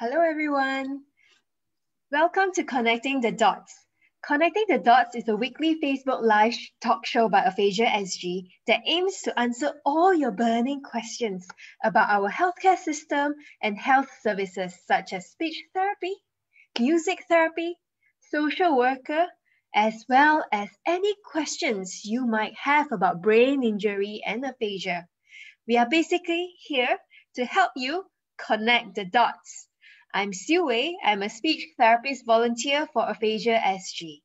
Hello, everyone. Welcome to Connecting the Dots. Connecting the Dots is a weekly Facebook Live talk show by Aphasia SG that aims to answer all your burning questions about our healthcare system and health services such as speech therapy, music therapy, social worker, as well as any questions you might have about brain injury and aphasia. We are basically here to help you connect the dots. I'm Siu Wei. I'm a speech therapist volunteer for Aphasia SG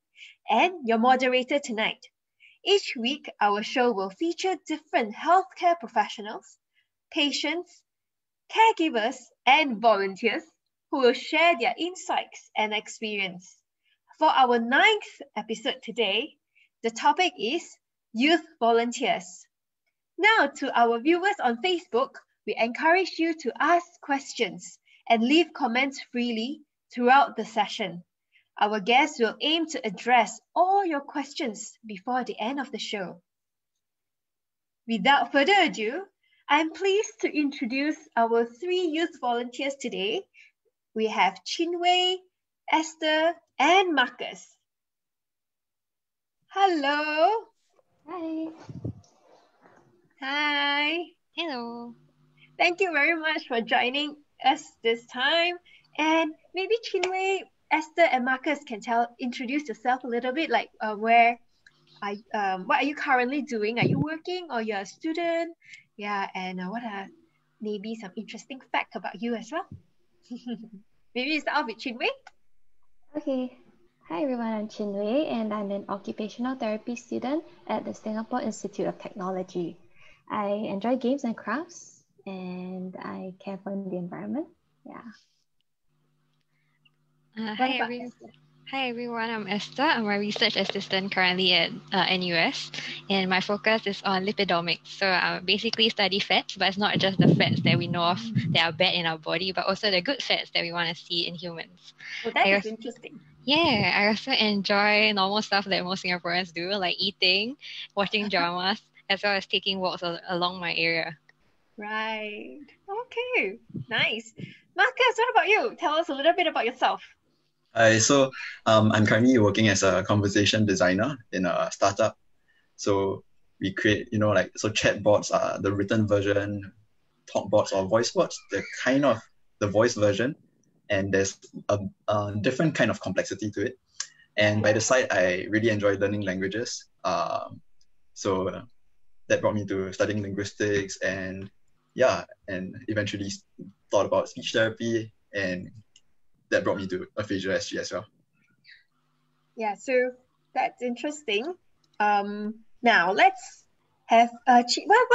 and your moderator tonight. Each week, our show will feature different healthcare professionals, patients, caregivers, and volunteers who will share their insights and experience. For our 9th episode today, the topic is youth volunteers. Now, to our viewers on Facebook, we encourage you to ask questions and leave comments freely throughout the session. Our guests will aim to address all your questions before the end of the show. Without further ado, I'm pleased to introduce our 3 youth volunteers today. We have Chinwei, Esther, and Marcus. Hello. Hi. Hi. Hello. Thank you very much for joining us this time. And maybe Chinwei, Esther, and Marcus can introduce yourself a little bit, like what are you currently doing? Are you working or you're a student? Yeah, and what are maybe some interesting facts about you as well? Maybe you start off with Chinwei. Okay. Hi everyone, I'm Chinwei and I'm an occupational therapy student at the Singapore Institute of Technology. I enjoy games and crafts and I care for the environment. Yeah. Hi everyone, I'm Esther. I'm a research assistant currently at NUS, and my focus is on lipidomics. So I basically study fats, but it's not just the fats that we know of that are bad in our body, but also the good fats that we want to see in humans. Oh, that is interesting. Yeah, I also enjoy normal stuff that most Singaporeans do, like eating, watching dramas, as well as taking walks along my area. Right. Okay. Nice. Marcus, what about you? Tell us a little bit about yourself. Hi, so I'm currently working as a conversation designer in a startup. So we create, so chatbots are the written version, talk bots or voice bots, they're kind of the voice version. And there's a different kind of complexity to it. And by the side, I really enjoy learning languages. So that brought me to studying linguistics and eventually thought about speech therapy, and that brought me to Aphasia SG as well. Yeah, so that's interesting. Now let's have why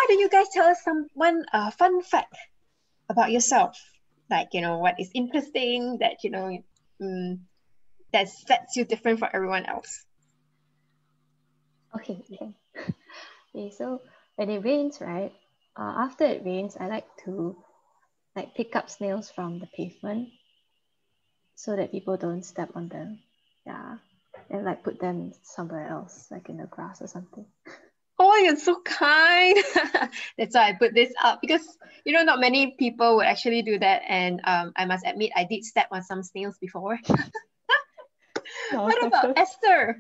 don't you guys tell us one fun fact about yourself? Like, what is interesting that that sets you different from everyone else. Okay. So when it rains, right? After it rains, I like to pick up snails from the pavement so that people don't step on them. Yeah. And put them somewhere else, like in the grass or something. Oh, you're so kind. That's why I put this up, because not many people would actually do that, and I must admit I did step on some snails before. What about Esther?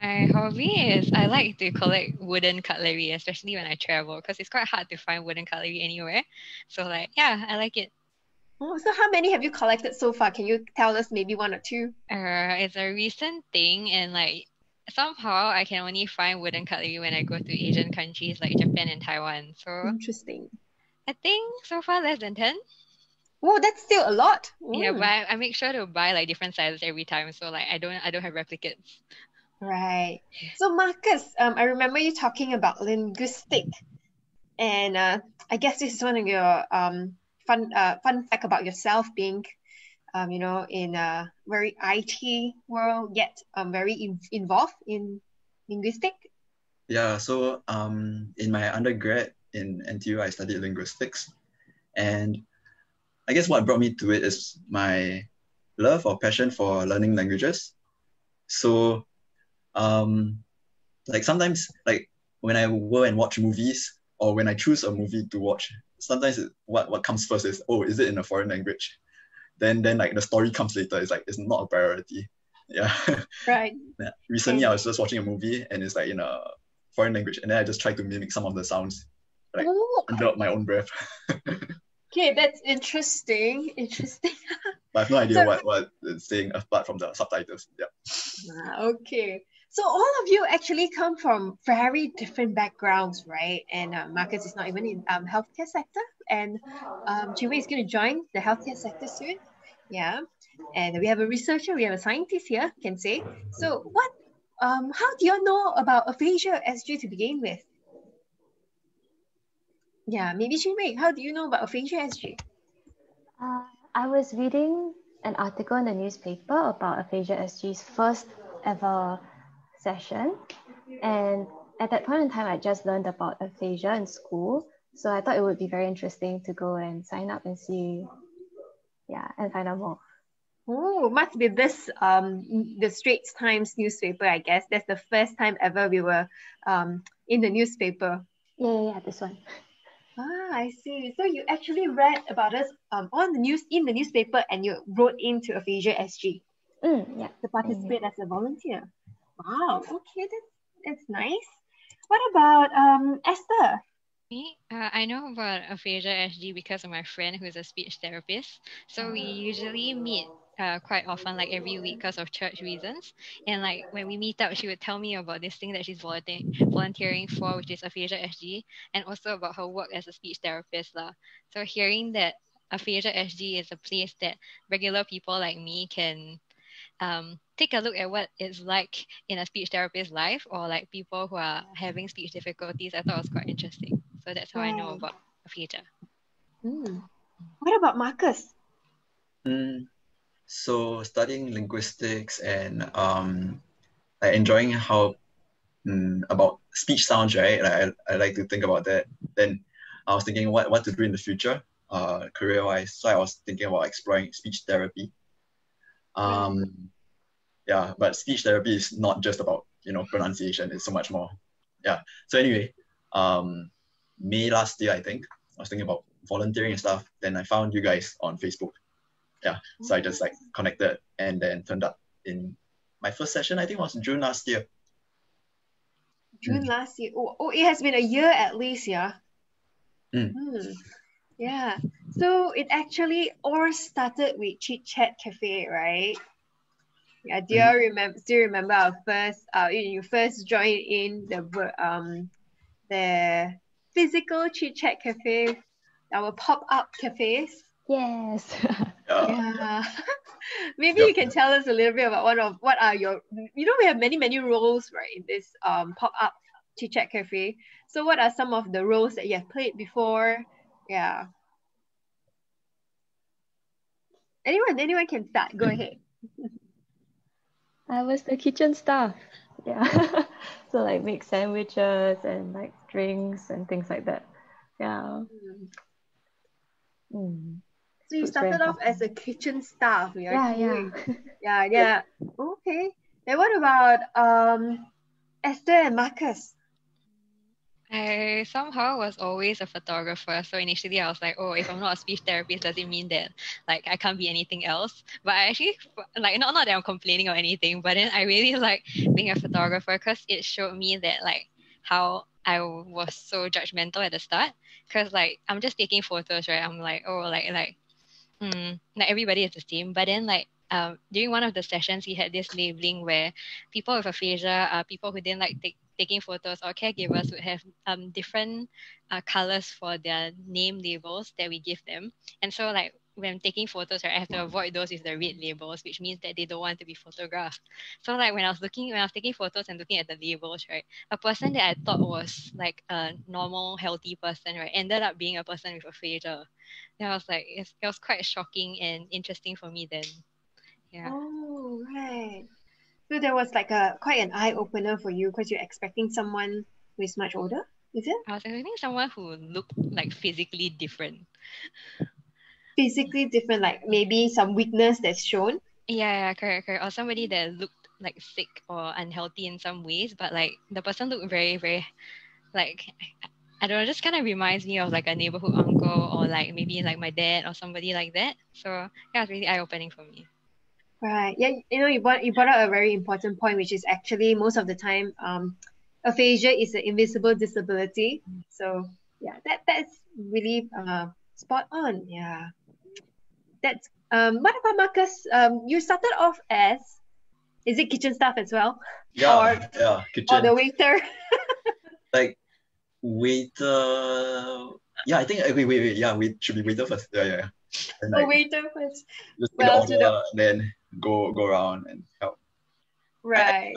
My hobby is I like to collect wooden cutlery, especially when I travel, because it's quite hard to find wooden cutlery anywhere. So I like it. Oh, so how many have you collected so far? Can you tell us maybe one or two? It's a recent thing, and somehow I can only find wooden cutlery when I go to Asian countries like Japan and Taiwan. So interesting. I think so far less than 10. Oh, that's still a lot. Yeah, but I make sure to buy different sizes every time, so I don't have replicates. Right. So Marcus, I remember you talking about linguistic, and I guess this is one of your fun fact about yourself, being in a very IT world, yet very involved in linguistic. Yeah, so in my undergrad in NTU, I studied linguistics, and I guess what brought me to it is my love or passion for learning languages. So sometimes when I go and watch movies, or when I choose a movie to watch, sometimes what comes first is, is it in a foreign language? then like the story comes later. It's like it's not a priority. Yeah. Right. Recently, I was just watching a movie and it's like in a foreign language, and then I just tried to mimic some of the sounds, like Oh, under my own breath. okay, that's interesting. Interesting. But I have no idea So- what it's saying apart from the subtitles. Yeah. Okay. So all of you actually come from very different backgrounds, right? And Marcus is not even in healthcare sector, and Chinwei is going to join the healthcare sector soon. Yeah. And we have a researcher, we have a scientist here, can say. So how do you know about aphasia SG to begin with? Yeah, maybe Chinwei, how do you know about aphasia SG? I was reading an article in the newspaper about Aphasia SG's first ever session. And at that point in time, I just learned about aphasia in school. So I thought it would be very interesting to go and sign up and see, and find out more. Oh, must be this the Straits Times newspaper, I guess. That's the first time ever we were in the newspaper. Yeah, this one. I see. So you actually read about us on the news in the newspaper, and you wrote into Aphasia SG Yeah. to participate as a volunteer. Wow. Okay, that's nice. What about Esther? Me, I know about Aphasia SG because of my friend who's a speech therapist. So we usually meet quite often, like every week, because of church reasons. And like when we meet up, she would tell me about this thing that she's volunteering for, which is Aphasia SG, and also about her work as a speech therapist lah. So hearing that Aphasia SG is a place that regular people like me can take a look at what it's like in a speech therapist's life, or like people who are having speech difficulties, I thought was quite interesting. So that's how I know about aphasia. What about Marcus? So studying linguistics and like enjoying how about speech sounds, right? Like I like to think about that. Then I was thinking what to do in the future, career-wise. So I was thinking about exploring speech therapy. Yeah, but speech therapy is not just about pronunciation. It's so much more. Yeah. So anyway, May last year, I think I was thinking about volunteering and stuff. Then I found you guys on Facebook. Yeah. So I just like connected and then turned up in my first session. I think was June last year. June last year. Oh, it has been a year at least, yeah. Yeah. So it actually all started with Chit Chat Cafe, right? Yeah. Do you remember? Still remember our first? You first joined in the physical Chit Chat Cafe, our pop-up cafes. Yes. Yeah. Maybe you can tell us a little bit about what are your, we have many roles, right, in this pop-up Chit Chat Cafe. So what are some of the roles that you have played before? Yeah. Anyone can start. Go ahead. I was the kitchen staff. Yeah. So like make sandwiches and like drinks and things like that. Yeah. So you started off as a kitchen staff, Yeah. Yeah. Okay. Then what about Esther and Marcus? I somehow was always a photographer. So initially I was like, oh, if I'm not a speech therapist, does it mean that like I can't be anything else? But I actually like not that I'm complaining or anything, but then I really like being a photographer because it showed me that like how I was so judgmental at the start. Because like I'm just taking photos, right? I'm like, oh, like everybody is the same. But then like during one of the sessions, he had this labeling where people with aphasia, people who didn't like taking photos, or caregivers would have different colors for their name labels that we give them. And so like when taking photos, right, I have to avoid those with the red labels, which means that they don't want to be photographed. So like when I was taking photos and looking at the labels, right, a person that I thought was like a normal, healthy person, right, ended up being a person with aphasia. And I was like, it was quite shocking and interesting for me then. Yeah. Oh, right. So there was like quite an eye opener for you because you're expecting someone who is much older, is it? I was expecting someone who looked like physically different. Physically different, like maybe some weakness that's shown. Yeah, correct. Or somebody that looked like sick or unhealthy in some ways, but like the person looked very, very like I don't know, just kind of reminds me of like a neighborhood uncle or like maybe like my dad or somebody like that. So yeah, it's really eye-opening for me. Right. Yeah, you brought up a very important point, which is actually most of the time, aphasia is an invisible disability. So yeah, that's really spot on. Yeah. That's what about Marcus? You started off as, is it kitchen staff as well? Yeah, Or kitchen. the waiter? Like waiter. Yeah, I think wait. Yeah, we should be waiter first. Yeah. And like Waiter first. just take Well, the order, then go around and help. right.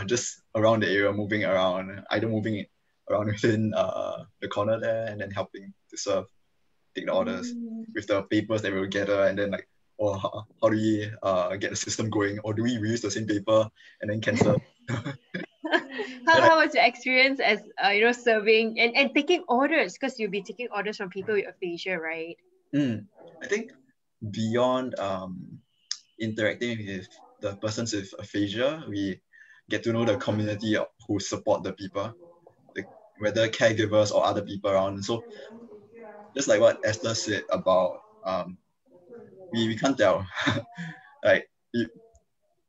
Just around the area, moving around, either moving around within the corner there and then helping to serve, take the orders with the papers that we'll gather, and then like, oh, how do we get the system going, or do we reuse the same paper and then cancel? How was your experience as serving and taking orders, because you'll be taking orders from people with aphasia, right? I think beyond interacting with the persons with aphasia, we get to know the community who support the people, whether caregivers or other people around. So just like what Esther said about we can't tell. Like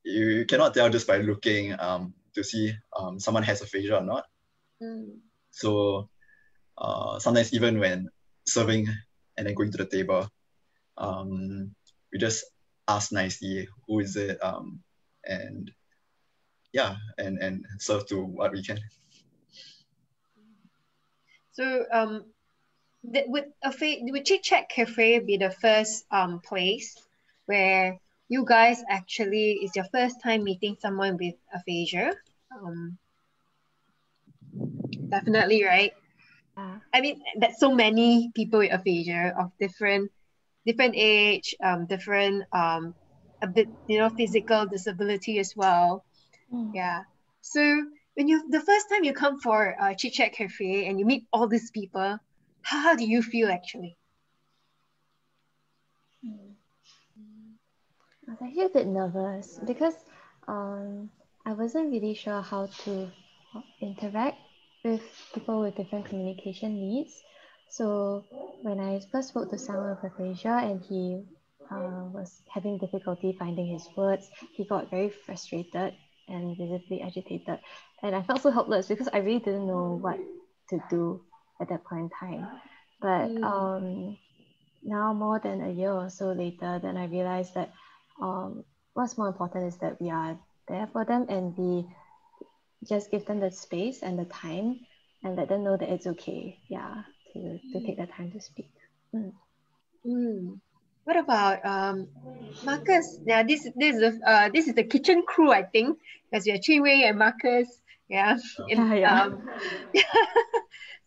you cannot tell just by looking to see someone has aphasia or not. So sometimes even when serving and then going to the table, we just ask nicely who is it, and serve to what we can. So would Chit Chat Cafe be the first place where you guys actually is your first time meeting someone with aphasia? Definitely, right? I mean, there's so many people with aphasia of different age, different a bit physical disability as well. Yeah. So when the first time you come for Chit Chat Cafe and you meet all these people, how do you feel actually? I was actually a bit nervous because I wasn't really sure how to interact with people with different communication needs. So when I first spoke to someone with aphasia and he was having difficulty finding his words, he got very frustrated and visibly agitated. And I felt so helpless because I really didn't know what to do at that point in time. But now, more than a year or so later, then I realized that what's more important is that we are there for them and we just give them the space and the time and let them know that it's okay, to take the time to speak. What about Marcus? Now this is the kitchen crew, I think, because we are Chin Wei and Marcus. Yeah.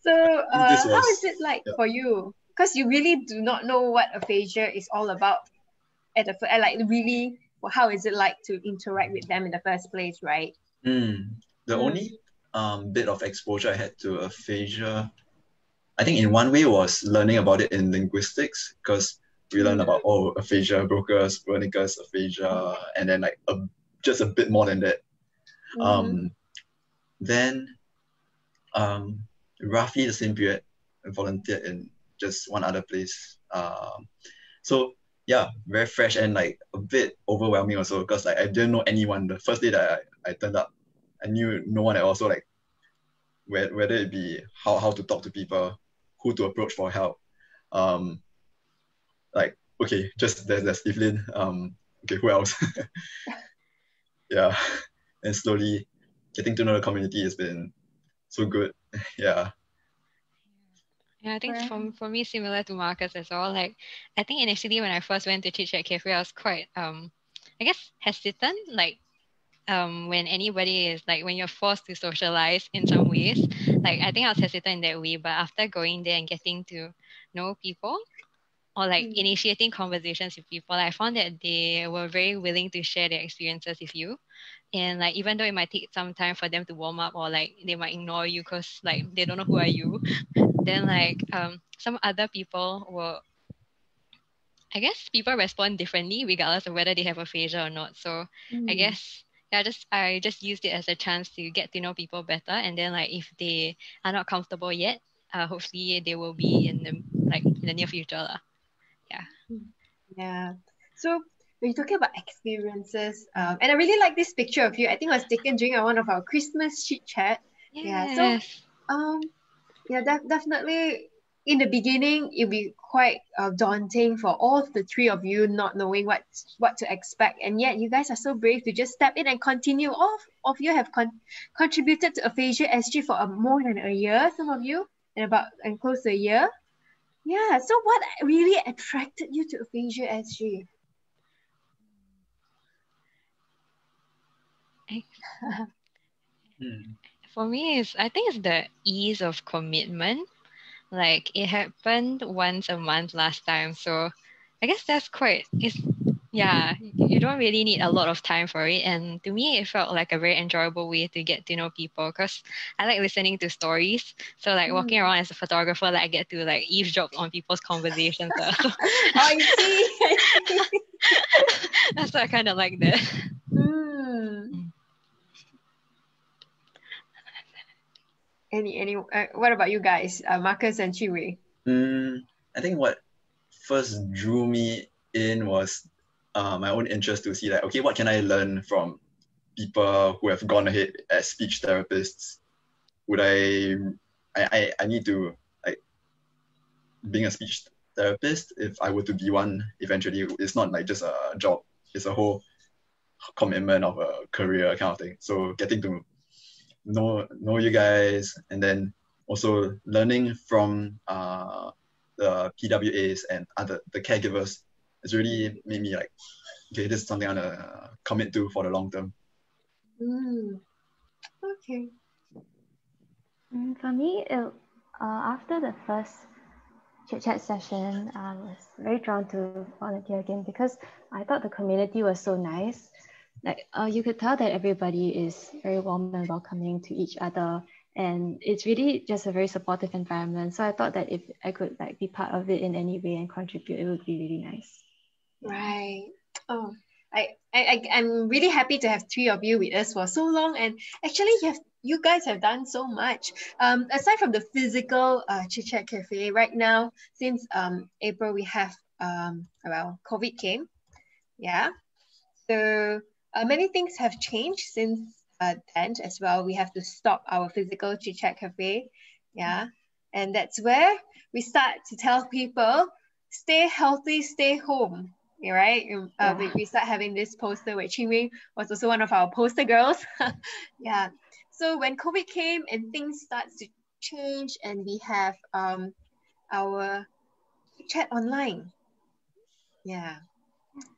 So how is it like for you? Because you really do not know what aphasia is all about how is it like to interact with them in the first place, right? The only bit of exposure I had to aphasia, I think in one way, was learning about it in linguistics, because we learned about aphasia, Broca's, Wernicke's aphasia, and then like just a bit more than that. Then roughly the same period, I volunteered in just one other place. So yeah, very fresh and like a bit overwhelming also, because like I didn't know anyone. The first day that I turned up, I knew no one at all. So like whether it be how to talk to people, who to approach for help. Like, okay, just there's Evelyn. Okay, who else? Yeah. And slowly getting to know the community has been so good. Yeah. Yeah, I think for me, similar to Marcus as well. Like, I think initially when I first went to Chit Chat Cafe, I was quite, I guess, hesitant. Like, when anybody is like, when you're forced to socialize in some ways, like, I think I was hesitant in that way. But after going there and getting to know people, or like initiating conversations with people, I found that they were very willing to share their experiences with you. And like, even though it might take some time for them to warm up, or like they might ignore you because like they don't know who are you, then like some other people will, I guess people respond differently regardless of whether they have aphasia or not. So I guess I just used it as a chance to get to know people better. And then like if they are not comfortable yet, hopefully they will be in the near future lah. Yeah. Yeah. So when you're talking about experiences, and I really like this picture of you. I think it was taken during one of our Christmas chit chat. Yeah. So Yes. yeah, definitely in the beginning it'll be quite daunting for all of the three of you not knowing what to expect, and yet you guys are so brave to just step in and continue. All of you have contributed to Aphasia SG for more than a year, some of you, and close to a year. Yeah, so what really attracted you to Aphasia SG? For me, I think it's the ease of commitment. Like it happened once a month last time, so I guess you don't really need a lot of time for it. And to me, it felt like a very enjoyable way to get to know people because I like listening to stories. So like walking around as a photographer, like I get to like eavesdrop on people's conversations. So I see. that's what I kind of like that. What about you guys, Marcus and Chiwei? I think what first drew me in was my own interest to see like, okay, what can I learn from people who have gone ahead as speech therapists? Would I need to like being a speech therapist if I were to be one eventually? It's not like just a job, it's a whole commitment of a career kind of thing. So getting to know you guys, and then also learning from the PWAs and the caregivers, it's really made me like, okay, this is something I'm gonna commit to for the long term. Okay. For me, after the first chit chat session, I was very drawn to volunteer again because I thought the community was so nice. Like you could tell that everybody is very warm and welcoming to each other, and it's really just a very supportive environment. So I thought that if I could like be part of it in any way and contribute, it would be really nice. Right. Oh, I'm really happy to have three of you with us for so long, and actually you guys have done so much. Aside from the physical chit chat cafe, right now since April we have COVID came, yeah. So many things have changed since then as well. We have to stop our physical chit chat cafe, yeah, and that's where we start to tell people, stay healthy, stay home. Yeah, right. We start having this poster where Qingwei was also one of our poster girls. Yeah. So when COVID came and things starts to change, and we have our chat online. Yeah.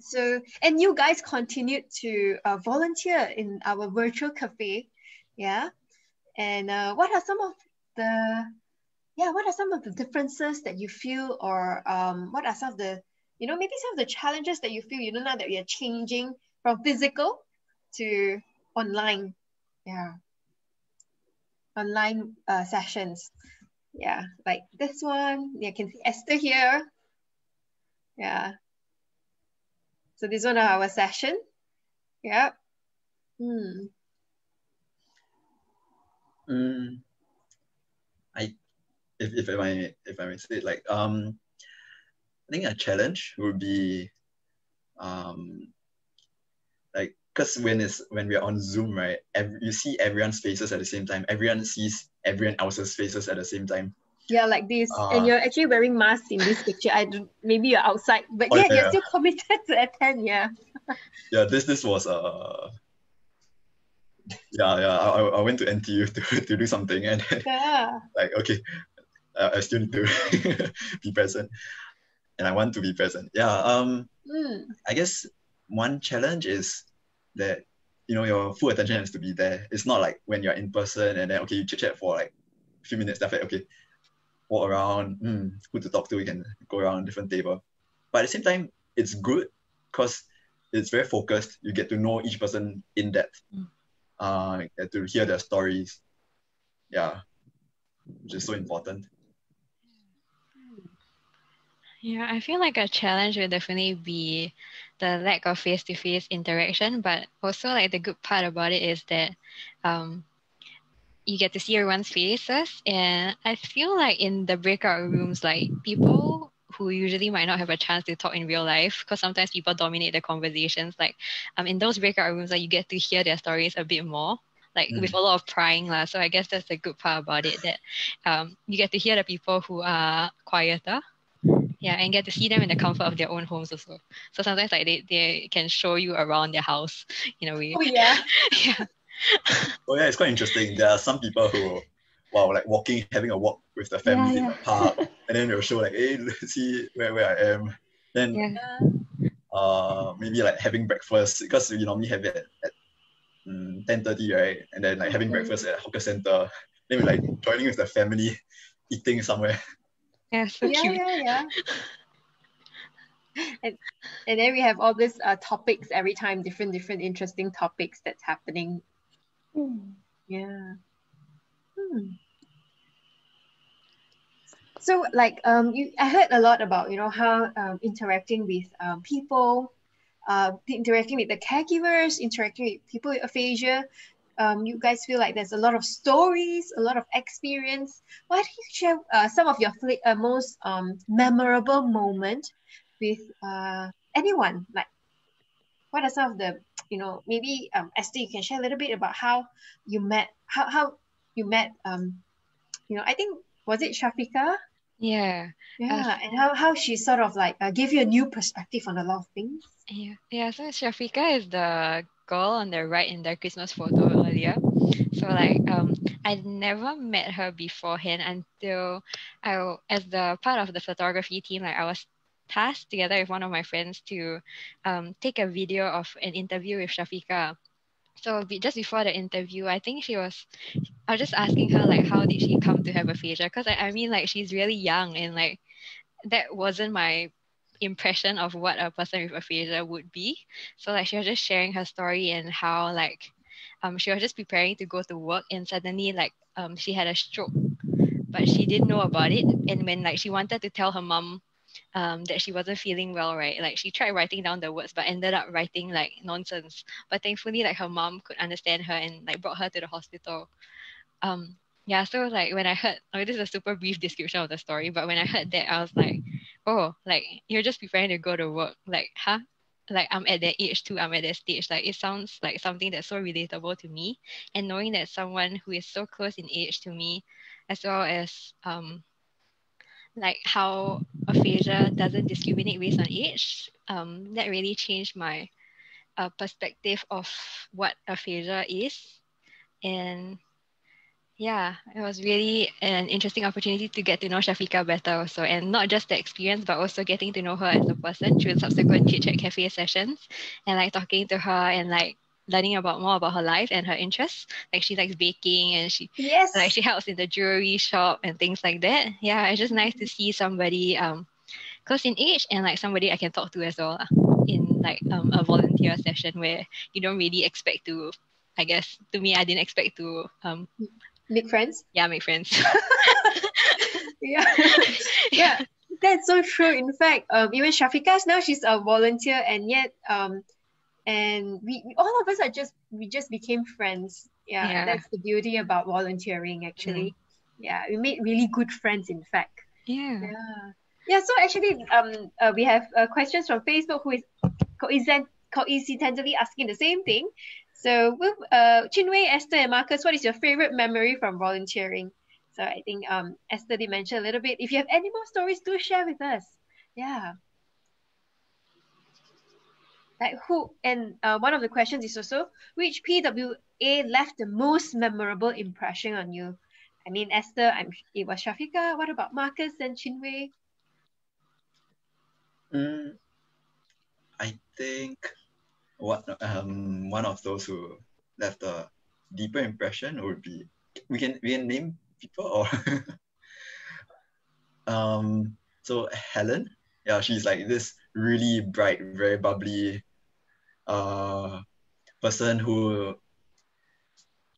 So, and you guys continued to volunteer in our virtual cafe, yeah. And what are some of the differences that you feel, or what are some of the, maybe some of the challenges that you feel, now that we are changing from physical to online, yeah, online sessions, yeah, like this one. You can see Esther here, yeah. So this one is our session. Yep. If I may say it, like I think a challenge would be like, because when we're on Zoom, right, you see everyone's faces at the same time. Everyone sees everyone else's faces at the same time. Yeah, like this. And you're actually wearing masks in this picture. Maybe you're outside, but you're still committed to attend. Yeah. Yeah, this was I went to NTU to do something, and like, okay, I still need to be present, and I want to be present. Yeah. I guess one challenge is that your full attention has to be there. It's not like when you're in person and then, okay, you chit chat for like a few minutes, then like, okay, walk around, who to talk to, we can go around different table. But at the same time, it's good because it's very focused. You get to know each person in depth, to hear their stories. Yeah, which is so important. Yeah, I feel like a challenge would definitely be the lack of face-to-face interaction, but also like the good part about it is that you get to see everyone's faces, and I feel like in the breakout rooms, like people who usually might not have a chance to talk in real life, because sometimes people dominate the conversations, like in those breakout rooms, like you get to hear their stories a bit more, like with a lot of prying lah. So I guess that's the good part about it, that you get to hear the people who are quieter, and get to see them in the comfort of their own homes also. So sometimes like they can show you around their house in a way. Oh yeah. Yeah. Oh yeah, it's quite interesting. There are some people who, wow, like having a walk with the family in the park, and then they'll show like, hey, let's see where I am. Then maybe like having breakfast, because we normally have it at 10:30, right? And then like having breakfast at a hawker center. Then we like joining with the family, eating somewhere. Yeah, so cute. Yeah. And then we have all these topics every time, different interesting topics that's happening. Yeah. So like I heard a lot about how interacting with people, interacting with the caregivers, interacting with people with aphasia. You guys feel like there's a lot of stories, a lot of experience. Why don't you share some of your most memorable moment with anyone? Like, what are some of the, maybe Esther, you can share a little bit about how you met, how you met, I think, was it Shafika? Yeah. And how she sort of like gave you a new perspective on a lot of things. Yeah. So Shafika is the girl on the right in the Christmas photo earlier. So like I'd never met her beforehand until as the part of the photography team, like I was tasked together with one of my friends to take a video of an interview with Shafika. So just before the interview, I think I was just asking her like, how did she come to have aphasia? Because I mean, like, she's really young, and like that wasn't my impression of what a person with aphasia would be. So like she was just sharing her story and how like she was just preparing to go to work, and suddenly like she had a stroke, but she didn't know about it. And when like she wanted to tell her mom that she wasn't feeling well, right? Like she tried writing down the words, but ended up writing like nonsense. But thankfully, like her mom could understand her and like brought her to the hospital. So like when I heard, this is a super brief description of the story, but when I heard that, I was like, oh, like you're just preparing to go to work, like, huh? Like I'm at that age too, I'm at that stage. Like it sounds like something that's so relatable to me, and knowing that someone who is so close in age to me, as well as like how aphasia doesn't discriminate based on age, that really changed my perspective of what aphasia is. And yeah, it was really an interesting opportunity to get to know Shafika better also, and not just the experience, but also getting to know her as a person through subsequent Chit Chat Cafe sessions, and like talking to her and like learning more about her life and her interests. Like she likes baking, and she helps in the jewelry shop and things like that. Yeah, it's just nice to see somebody close in age and like somebody I can talk to as well in like a volunteer session where you don't really expect to. I guess to me, I didn't expect to make friends. Yeah, make friends. Yeah, that's so true. In fact, even Shafika's now, she's a volunteer, and yet and we all of us we just became friends. Yeah, that's the beauty about volunteering actually. Yeah, we made really good friends, in fact. Yeah, so actually we have questions from Facebook who is coincidentally asking the same thing. So with Chinwei, Esther, and Marcus, what is your favorite memory from volunteering? So I think Esther did mention a little bit. If you have any more stories, do share with us. Yeah. Like who, and one of the questions is also, which PWA left the most memorable impression on you? I mean, Esther, it was Shafika. What about Marcus and Chinwei? I think one of those who left a deeper impression would be, we can name people or so Helen. Yeah, she's like this really bright, very bubbly person who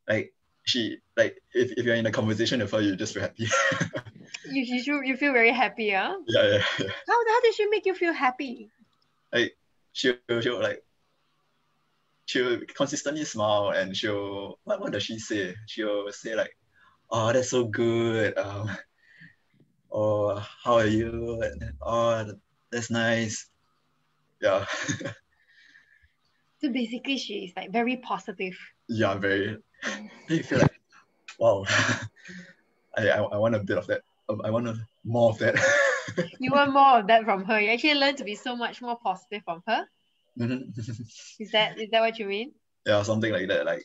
like if you're in a conversation with her, you just feel happy. you feel very happy, huh? Yeah. How did she make you feel happy? Like she'll consistently smile, and what does she say? She'll say like, oh, that's so good. Oh, how are you? Oh, that's nice. Yeah, So basically, she is like very positive. yeah, very. Then you feel like, wow, I want a bit of that. I want more of that. You want more of that from her. You actually learn to be so much more positive from her. Mhm. Is that what you mean? Yeah, something like that. Like,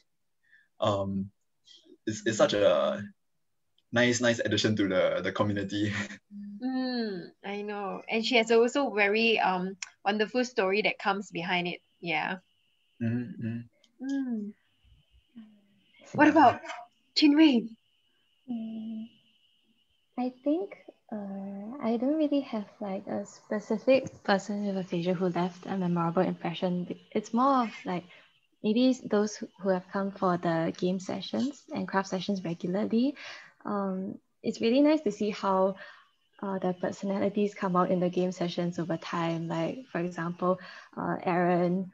it's such a nice addition to the community. I know. And she has also very wonderful story that comes behind it. Yeah. Mhm. Mm. What about Chinwei? Mm, I think I don't really have like a specific person with aphasia who left a memorable impression. It's more of like maybe those who have come for the game sessions and craft sessions regularly. It's really nice to see how the personalities come out in the game sessions over time. Like, for example, Aaron,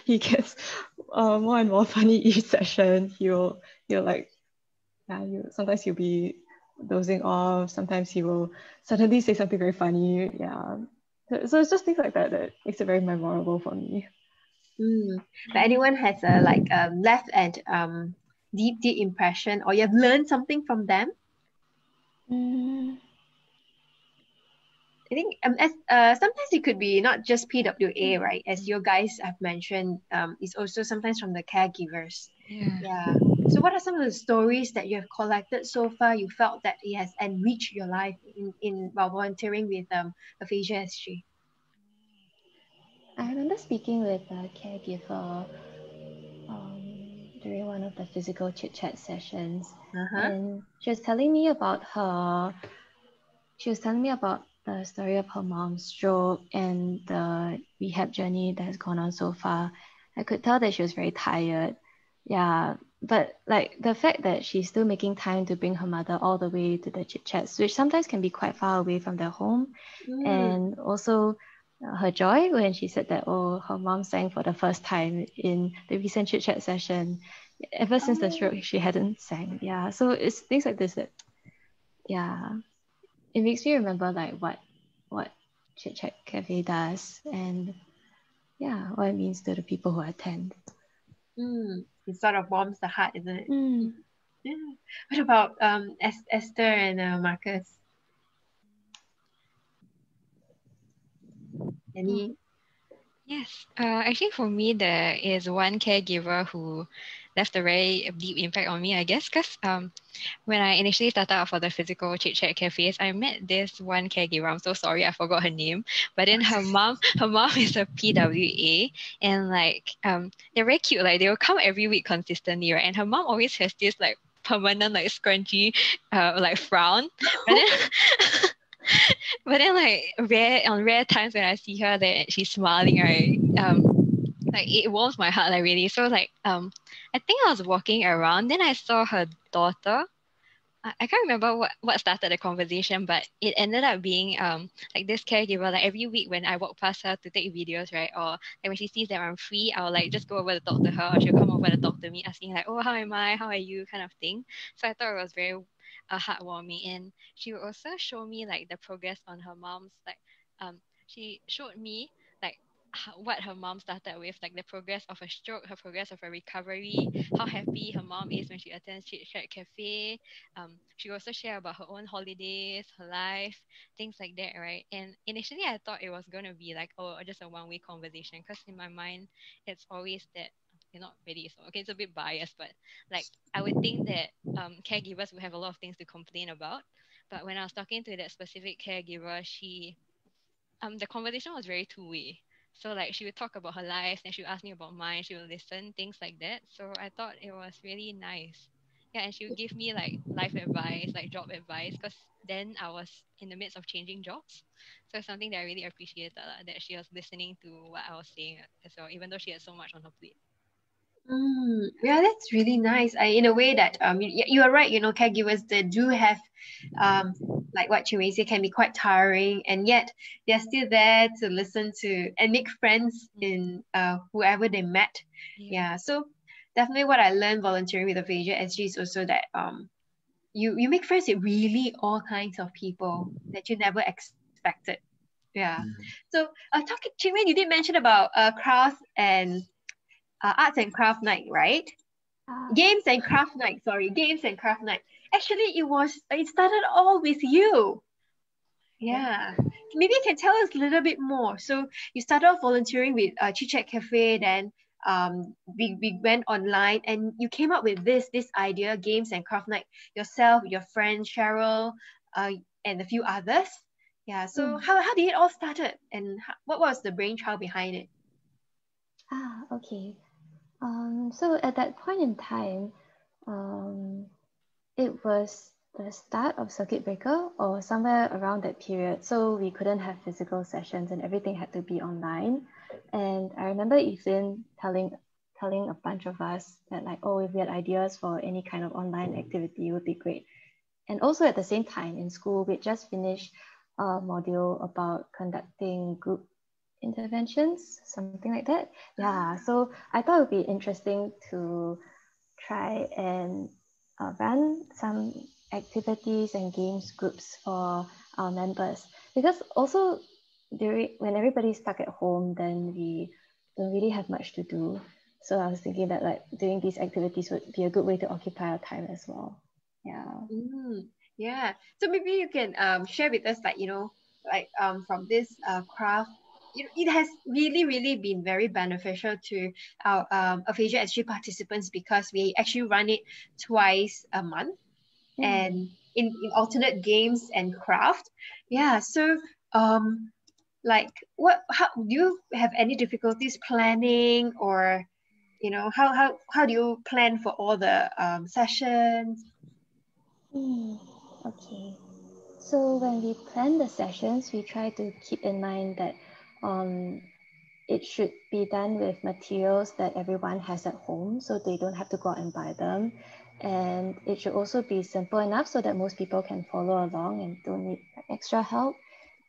he gets more and more funny each session. He'll like, yeah, sometimes he'll be dozing off. Sometimes he will suddenly say something very funny. Yeah. So it's just things like that that makes it very memorable for me. But anyone has a like left and deep impression, or you have learned something from them? Mm, I think as sometimes it could be not just PWA, right? As you guys have mentioned, it's also sometimes from the caregivers. Yeah. Yeah. So what are some of the stories that you have collected so far? You felt that it has enriched your life in while volunteering with Aphasia SG. I remember speaking with a caregiver during one of the physical chit chat sessions, Uh-huh. and she was telling me about the story of her mom's stroke and the rehab journey that has gone on so far. I could tell that she was very tired. Yeah, but like the fact that she's still making time to bring her mother all the way to the chit chats, which sometimes can be quite far away from their home, and also her joy when she said that her mom sang for the first time in the recent chit chat session. Ever since the stroke, she hadn't sang. Yeah, so it's things like this that, yeah, it makes me remember like what Chit Chat Cafe does and yeah, what it means to the people who attend. It sort of warms the heart, isn't it? Mm. Yeah. What about Esther and Marcus? Any? Yes. Actually, for me, there is one caregiver who left a very deep impact on me, I guess, because when I initially started out for the physical chit chat cafes, I met this one caregiver. I'm so sorry, I forgot her name. But then her mom is a PWA, and like they're very cute. Like they will come every week consistently, right? And her mom always has this like permanent like scrunchy like frown, but then. But then, like rare times when I see her that she's smiling, right? Like it warms my heart, like really. So like I think I was walking around, then I saw her daughter. I can't remember what started the conversation, but it ended up being like this caregiver. Like every week when I walk past her to take videos, right, or like when she sees that I'm free, I'll like just go over to talk to her, or she'll come over to talk to me, asking like, "Oh, how am I? How are you?" kind of thing. So I thought it was very heartwarming, and she would also show me like the progress on her mom's like she showed me like what her mom started with, like the progress of her stroke, her progress of her recovery, how happy her mom is when she attends Chit Chat Cafe. She also shared about her own holidays, her life, things like that, right? And initially, I thought it was going to be like, oh, just a one-way conversation, because in my mind, it's always that. Not really so okay, it's a bit biased, but like I would think that caregivers would have a lot of things to complain about. But when I was talking to that specific caregiver, she the conversation was very two-way. So like she would talk about her life, and she would ask me about mine, she would listen, things like that. So I thought it was really nice. Yeah, and she would give me like life advice, like job advice, because then I was in the midst of changing jobs. So it's something that I really appreciated, that she was listening to what I was saying as well, even though she had so much on her plate. Yeah, that's really nice. In a way that you are right. Caregivers, they do have like what Chinwei said, can be quite tiring, and yet they're still there to listen to and make friends in whoever they met. Yeah. So definitely, what I learned volunteering with Aphasia SG is also that you make friends with really all kinds of people that you never expected. Yeah. So talking, Chingwen, you did mention about crafts and arts and craft night, right? Games and craft night. Actually, it started all with you. Yeah. Maybe you can tell us a little bit more. So you started off volunteering with Chit Chat Cafe, then we went online and you came up with this idea, games and craft night, yourself, your friend Cheryl, and a few others. Yeah. So how did it all started, and what was the brainchild behind it? Okay. So at that point in time, it was the start of Circuit Breaker or somewhere around that period. So we couldn't have physical sessions and everything had to be online. And I remember Ethan telling a bunch of us that like, oh, if we had ideas for any kind of online activity, it would be great. And also at the same time in school, we just finished a module about conducting group interventions, something like that. Yeah, so I thought it would be interesting to try and run some activities and games groups for our members, because also when everybody's stuck at home, then we don't really have much to do. So I was thinking that like doing these activities would be a good way to occupy our time as well. Yeah. Yeah. So maybe you can share with us, like, from this craft, it has really been very beneficial to our Aphasia SG participants, because we actually run it twice a month and in alternate games and craft. Yeah. So how do you have any difficulties planning, or how do you plan for all the sessions? Okay. So when we plan the sessions, we try to keep in mind that it should be done with materials that everyone has at home, so they don't have to go out and buy them. And it should also be simple enough so that most people can follow along and don't need extra help.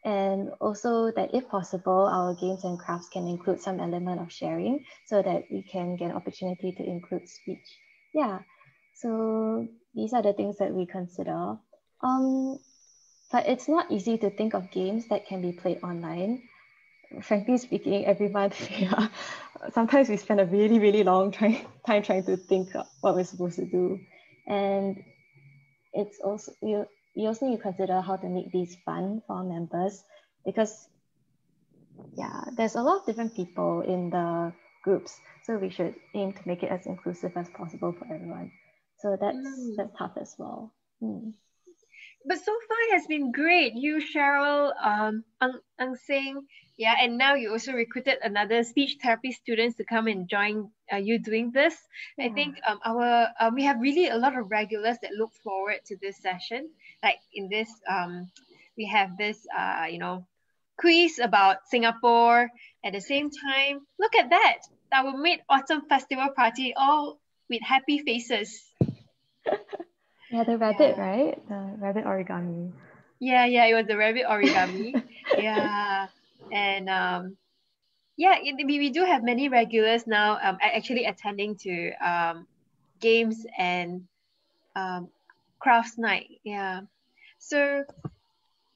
And also that if possible, our games and crafts can include some element of sharing so that we can get an opportunity to include speech. Yeah, so these are the things that we consider. But it's not easy to think of games that can be played online. Frankly speaking, every month, sometimes we spend a really long time trying to think of what we're supposed to do. And it's also, you also need to consider how to make these fun for our members, because there's a lot of different people in the groups. So we should aim to make it as inclusive as possible for everyone. So that's tough as well. But so far it has been great. You, Cheryl, Ang Seng, and now you also recruited another speech therapy students to come and join you doing this. I think we have really a lot of regulars that look forward to this session. Like in this, we have this, quiz about Singapore. At the same time, look at that, our Mid-Autumn Festival party, all with happy faces. Yeah, the rabbit, right? The rabbit origami. Yeah, it was the rabbit origami. Yeah. And we do have many regulars now actually attending to games and crafts night. Yeah. So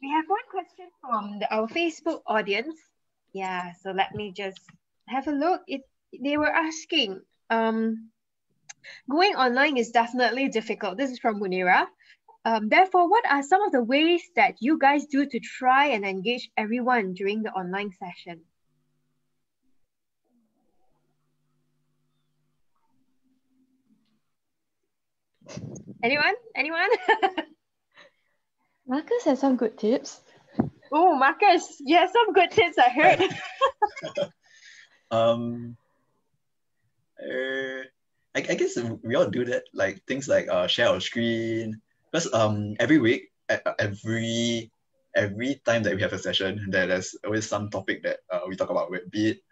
we have one question from our Facebook audience. Yeah, so let me just have a look. They were asking, going online is definitely difficult. This is from Munira. Therefore, what are some of the ways that you guys do to try and engage everyone during the online session? Anyone? Marcus has some good tips. Oh, Marcus, you have some good tips, I heard. I guess we all do that, like things like share our screen, because every week, every time that we have a session, there's always some topic that we talk about, be it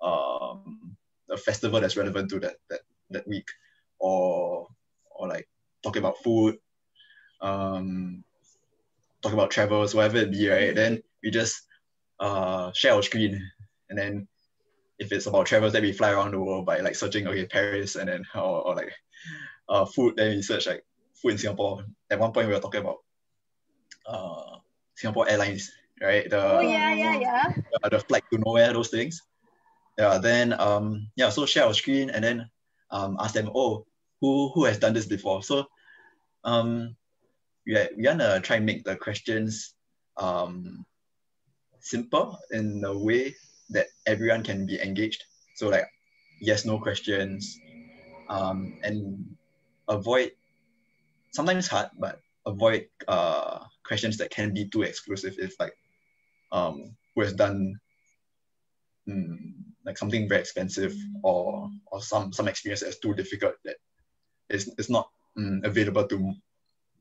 a festival that's relevant to that week, or like talking about food, talking about travels, whatever it be, right? Then we just share our screen, and then if it's about travels, then we fly around the world by like searching, okay, Paris, and then or like food, then we search like food in Singapore. At one point, we were talking about Singapore Airlines, right? Oh yeah. The flight to nowhere, those things. Yeah. Then so share our screen and then ask them, oh, who has done this before? So we gonna try and make the questions simple in a way that everyone can be engaged. So like yes, no questions, and avoid, sometimes hard, but avoid questions that can be too exclusive. If like who has done like something very expensive or some experience that's too difficult that is not available to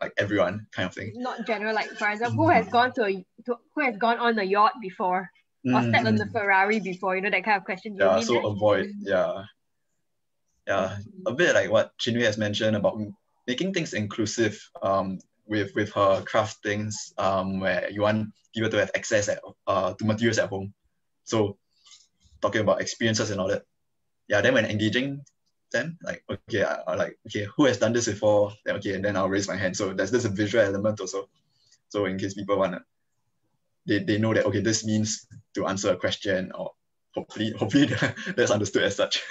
like everyone, kind of thing. Not general, like for example, who has gone who has gone on a yacht before or stepped on the Ferrari before, you know, that kind of question. Yeah, so avoid, a bit like what Chinwe has mentioned about making things inclusive with her craft things, where you want people to have access to materials at home. So talking about experiences and all that. Yeah, then when engaging them, like, okay, who has done this before? Then, okay, and then I'll raise my hand. So there's this visual element also. So in case people wanna, they know that, okay, this means to answer a question, or hopefully that's understood as such.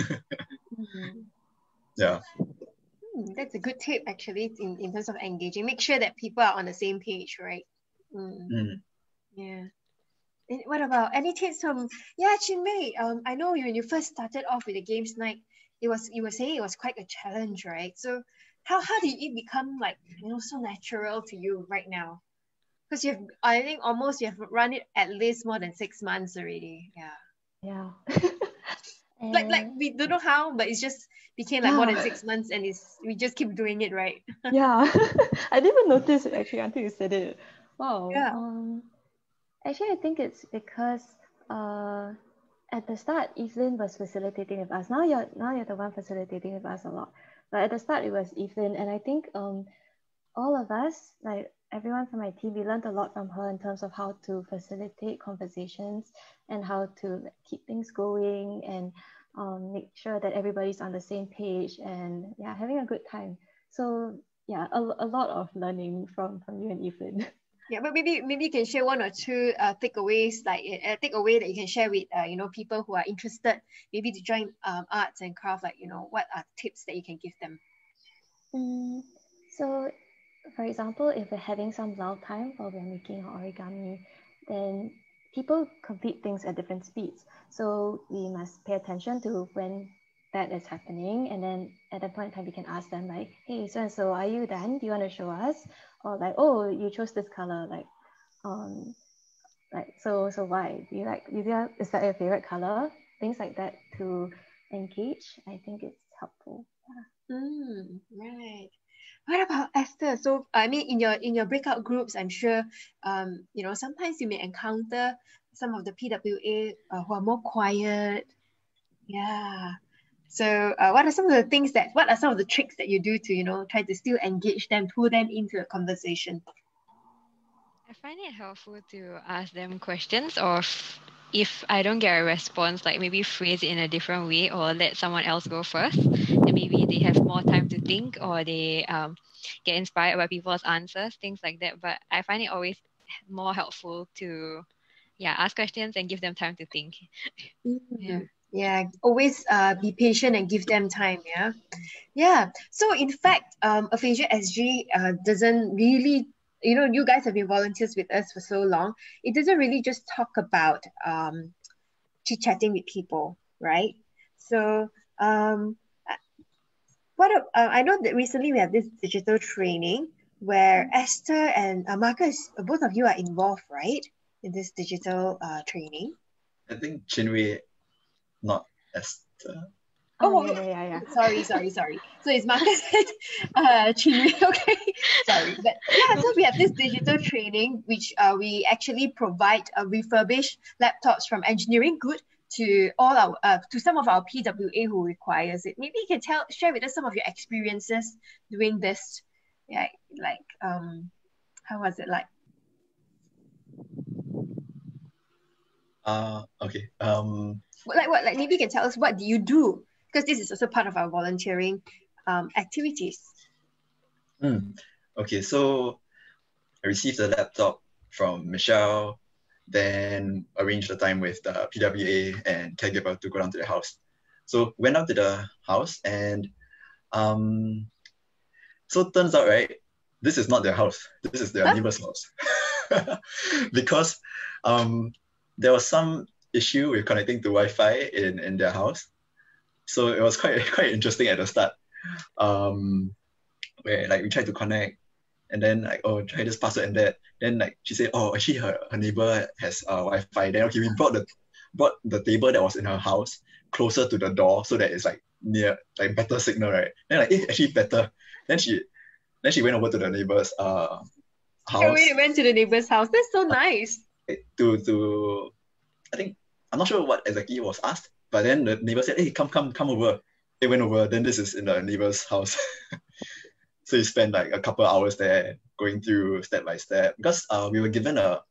Yeah. That's a good tip actually in terms of engaging. Make sure that people are on the same page, right? Yeah. And what about any tips from Chinmei? I know when you first started off with the games night, you were saying it was quite a challenge, right? So how did it become like, you know, so natural to you right now? Because I think almost you have run it at least more than 6 months already. Yeah. like we don't know how, but it's just became like more than 6 months, and we just keep doing it, right? Yeah. I didn't even notice it actually until you said it. Wow. Yeah. Actually, I think it's because at the start, Evelyn was facilitating with us. Now you're the one facilitating with us a lot. But at the start, it was Evelyn, and I think all of us, like everyone from my team, we learned a lot from her in terms of how to facilitate conversations and how to keep things going and make sure that everybody's on the same page and having a good time. So a lot of learning from you and Evelyn. Yeah, but maybe you can share one or two takeaways, like a takeaway that you can share with people who are interested, maybe to join arts and craft. Like, you know, what are tips that you can give them? So, for example, if we're having some lull time while we're making origami, then people complete things at different speeds. So we must pay attention to when that is happening, and then at that point in time we can ask them like, hey, so are you done? Do you want to show us? Or like, oh, you chose this color, like so why? Is that your favorite color? Things like that to engage. I think it's helpful. Right. What about Esther? So I mean, in your breakout groups, I'm sure sometimes you may encounter some of the PWA who are more quiet. Yeah. So what are some of the tricks that you do to try to still engage them, pull them into a conversation? I find it helpful to ask them questions, or if I don't get a response, like maybe phrase it in a different way or let someone else go first. And maybe they have more time to think, or they get inspired by people's answers, things like that. But I find it always more helpful to ask questions and give them time to think. Always be patient and give them time. So in fact, Aphasia SG doesn't really, you guys have been volunteers with us for so long. It doesn't really just talk about chit-chatting with people, right? So I know that recently we have this digital training where Esther and Marcus, both of you are involved, right, in this digital training? I think Chinwe, not Esther. Yeah. Sorry. So it's Marcus and Chinwe, okay. Sorry. But so we have this digital training which we actually provide refurbished laptops from Engineering Good to all our to some of our PWA who requires it. Maybe you can share with us some of your experiences doing this. Yeah, like how was it like? Okay. Like maybe you can tell us, what do you do? Because this is also part of our volunteering activities. Okay, so I received a laptop from Michelle, then arranged the time with the PWA and caregiver to go down to the house. So went out to the house and so turns out, right, this is not their house. This is their neighbor's house. Because there was some issue with connecting to Wi-Fi in their house. So it was quite interesting at the start. Where like we tried to connect and then like, oh, try this password and that. Then like she said, oh, actually her neighbor has Wi-Fi. Then okay, we brought the table that was in her house closer to the door so that it's like near like better signal, right? Then like actually better. Then she went over to the neighbor's house. Oh, wait, went to the neighbor's house. That's so nice. To I think I'm not sure what exactly was asked, but then the neighbor said, hey, come over. They went over, then this is in the neighbor's house. So you spend like a couple of hours there going through step by step because we were given a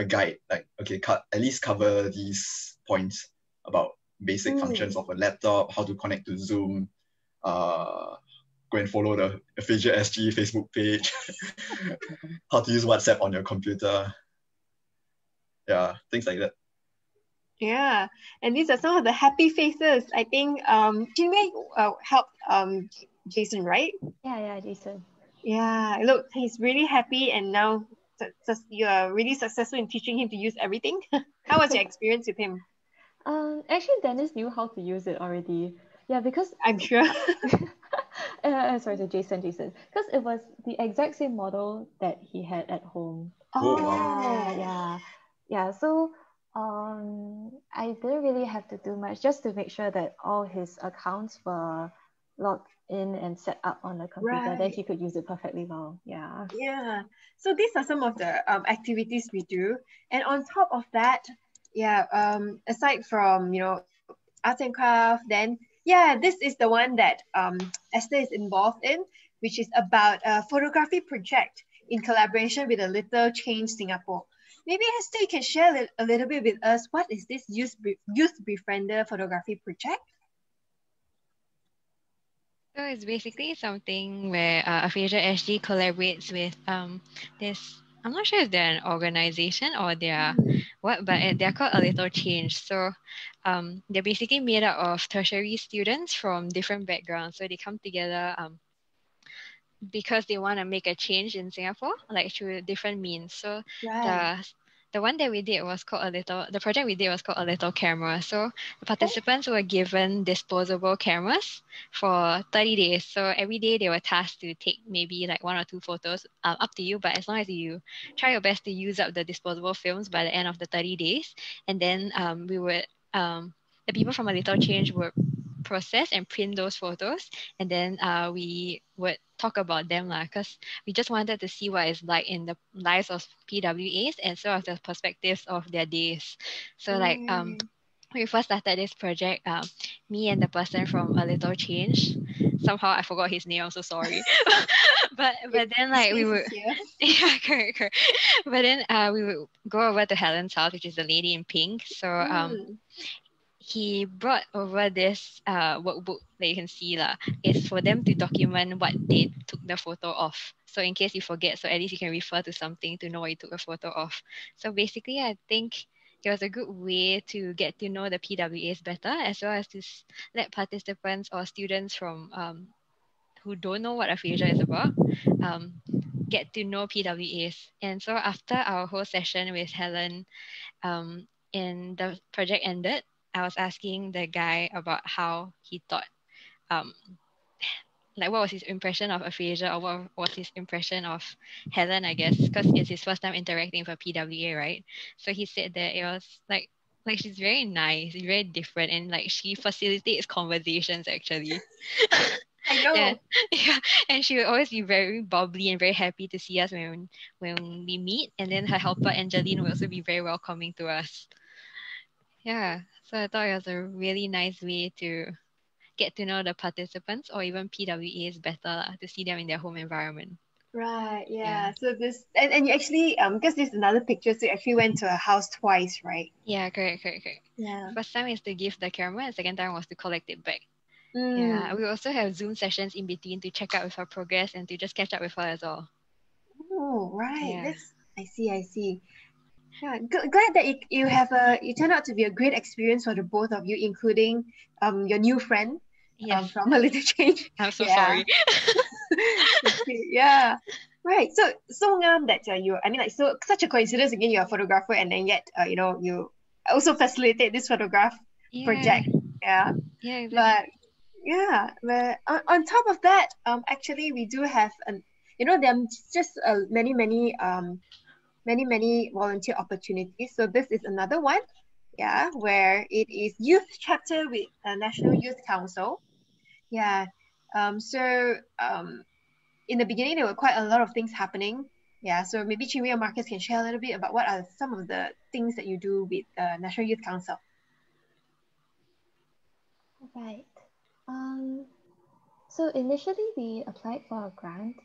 guide, like, okay, at least cover these points about basic functions of a laptop, how to connect to Zoom, go and follow the Aphasia SG Facebook page, how to use WhatsApp on your computer. Yeah, things like that. Yeah, and these are some of the happy faces. I think Chinwei helped Jason, right? Yeah, Jason. Yeah, look, he's really happy, and now you are really successful in teaching him to use everything. How was your experience with him? Actually, Dennis knew how to use it already. Yeah, because I'm sure. Sorry, Jason, because it was the exact same model that he had at home. Oh, yeah. So I didn't really have to do much, just to make sure that all his accounts were logged in and set up on the computer. Then he could use it perfectly well. Yeah. Yeah. So these are some of the activities we do, and on top of that, aside from arts and craft, then this is the one that Esther is involved in, which is about a photography project in collaboration with a Little Change Singapore. Maybe Esther, you can share a little bit with us. What is this Youth Befriender photography project? So it's basically something where Aphasia SG collaborates with this. I'm not sure if they're an organization or they're what, but they're called A Little Change. So they're basically made up of tertiary students from different backgrounds. So they come together because they want to make a change in Singapore, like through different means. So the one that we did was called the project we did was called A Little Camera. So the participants were given disposable cameras for 30 days. So every day they were tasked to take maybe like 1 or 2 photos, up to you. But as long as you try your best to use up the disposable films by the end of the 30 days. And then we would, the people from A Little Change would process and print those photos, and then we would talk about them because we just wanted to see what it's like in the lives of PWAs and sort of the perspectives of their days. So like when we first started this project, me and the person from A Little Change, somehow I forgot his name, I'm so sorry. but then like we would correct. But then we would go over to Helen's house, which is the lady in pink. So he brought over this workbook that you can see is for them to document what they took the photo of. So in case you forget, so at least you can refer to something to know what you took a photo of. So basically, I think it was a good way to get to know the PWAs better, as well as to let participants or students from who don't know what aphasia is about get to know PWAs. And so after our whole session with Helen, and the project ended, I was asking the guy about how he thought, like what was his impression of aphasia, or what was his impression of Helen, I guess, because it's his first time interacting with a PWA, right? So he said that it was like she's very nice, very different, and like she facilitates conversations actually. I know. And she would always be very bubbly and very happy to see us when we meet. And then her helper Angeline would also be very welcoming to us. Yeah, so I thought it was a really nice way to get to know the participants or even PWAs better, to see them in their home environment. Right, yeah. So this, and you actually, because this is another picture, so you actually went to a house twice, right? Yeah, correct. Yeah. First time is to give the camera, and second time was to collect it back. Yeah, we also have Zoom sessions in between to check out with her progress and to just catch up with her as well. Oh, right. Yeah. That's I see. Yeah, glad that you have you turned out to be a great experience for the both of you, including your new friend Yes. from A Little Change. I'm so Yeah. sorry. Okay, yeah. Right. So that you I mean like so such a coincidence again you're a photographer and then yet you also facilitate this photograph Yeah. project. Yeah. Yeah, exactly. But yeah, but on top of that, actually we do have there are just many volunteer opportunities. So this is another one, yeah, where it is youth chapter with National Youth Council. Yeah. So in the beginning there were quite a lot of things happening. Yeah. So maybe Chinwe or Marcus can share a little bit about what are some of the things that you do with National Youth Council. Right. So initially we applied for a grant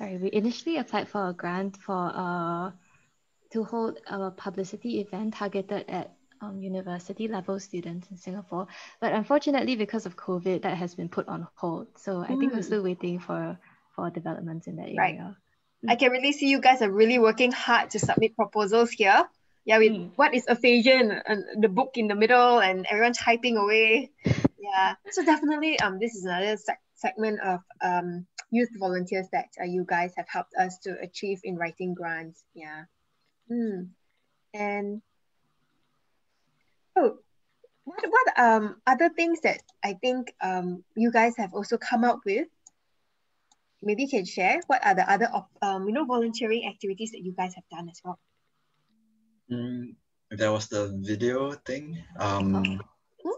we initially applied for a grant to hold a publicity event targeted at university level students in Singapore. But unfortunately, because of COVID, that has been put on hold. So I think we're still waiting for developments in that Right. area. I can really see you guys are really working hard to submit proposals here. Yeah, with what is aphasia and the book in the middle and everyone typing away. Yeah. So definitely this is another segment of youth volunteers that you guys have helped us to achieve in writing grants. Yeah. And what other things that I think you guys have also come up with? Maybe you can share what are the other volunteering activities that you guys have done as well. There was the video thing.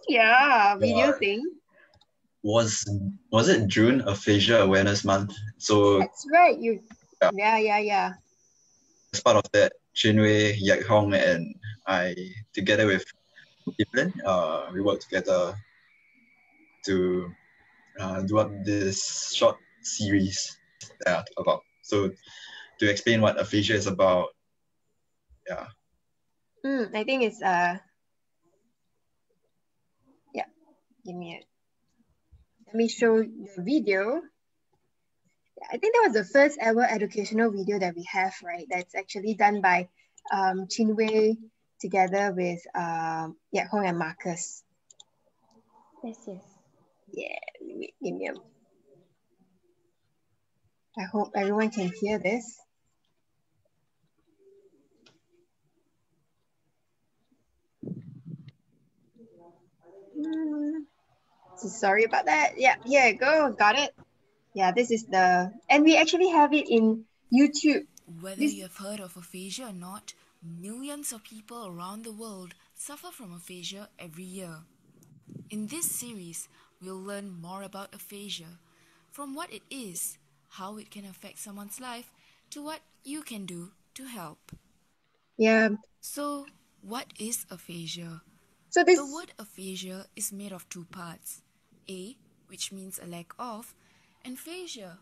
Yeah, video thing. Was it June, Aphasia Awareness Month? So that's right. Yeah. As part of that, Chinwe, Yak Hong, and I, together with Evelyn, we worked together to do up this short series about. So to explain what aphasia is about, yeah. I think it's let me show the video. I think that was the first ever educational video that we have, right? That's actually done by Chinwe together with Yak Hong and Marcus. Yes. Yeah, give me I hope everyone can hear this. So sorry about that. Yeah, here I go. Got it. Yeah, this is and we actually have it in YouTube. Whether you have heard of aphasia or not, millions of people around the world suffer from aphasia every year. In this series, we'll learn more about aphasia, from what it is, how it can affect someone's life, to what you can do to help. Yeah. So, what is aphasia? The word aphasia is made of two parts. A, which means a lack of, and phasia.